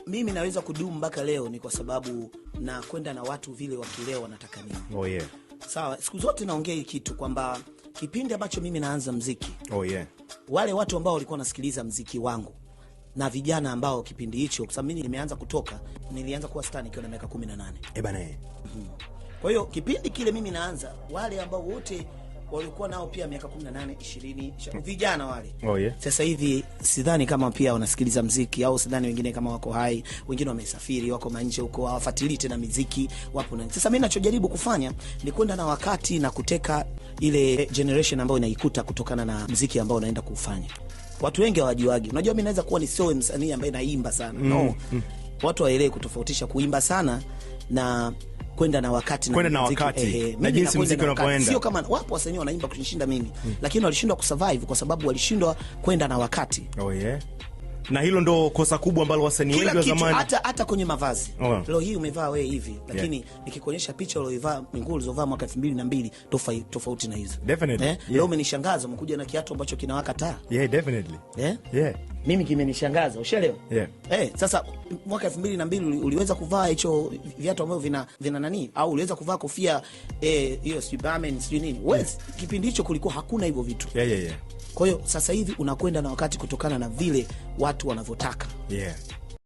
mimi naweza kudumu mpaka leo ni kwa sababu na kwenda na watu vile wakileo wanataka nini. Oh yeah. Sawa, siku zote naongea hiki kitu kwamba kipindi ambacho mimi naanza muziki. Oh yeah. Wale watu ambao walikuwa nasikiliza muziki wangu na vijana ambao kipindi hicho, kwa sababu mimi nimeanza kutoka, nilianza kuwa star nikiwa na miaka 18. Bana. Kwa hiyo kipindi kile mimi naanza, wale ambao wote walikuwa nao pia miaka 18, 20, vijana wale. Oh yeah. Sasa hivi sidhani kama pia wanasikiliza muziki, au sidhani wengine kama wako hai, wengine wamesafiri, wako nje huko, hawafuatilii tena muziki, wapo na. Sasa mimi ninachojaribu kufanya ni kwenda na wakati na kuteka ile generation ambayo inaikuta kutokana na muziki ambao naenda kufanya. Watu wengi hawajuagi. Unajua mimi naweza kuwa ni sio msanii ambaye naimba sana. No. Watu waelewe kutofautisha kuimba sana na kwenda na wakati na kwenda na wakati na jinsi muziki unapoenda. Sio kama wapo wasanii wanaimba kushinda mimi, lakini walishindwa kusurvive kwa sababu walishindwa kwenda na wakati. Oh yeah. Na hilo ndo kosa kubwa ambalo wasanii wengi wa zamani, hata kwenye mavazi. Leo hii umevaa wewe hivi, lakini nikikuonyesha picha uliyovaa, nguo ulizovaa mwaka 2002 tofauti na hizo. Definitely. Leo umenishangaza, umekuja na kiatu ambacho kinawaka taa. Yeah, definitely. Yeah. Mimi kimenishangaza, ushaelewa? Yeah. Sasa mwaka 2002 uliweza kuvaa hicho viatu ambavyo vina nani, au uliweza kuvaa kofia hiyo Superman sio nini? Wewe kipindi hicho kulikuwa hakuna hivyo vitu. Yeah. Kwa hiyo sasa hivi unakwenda na wakati kutokana na vile watu wanavyotaka. Yeah.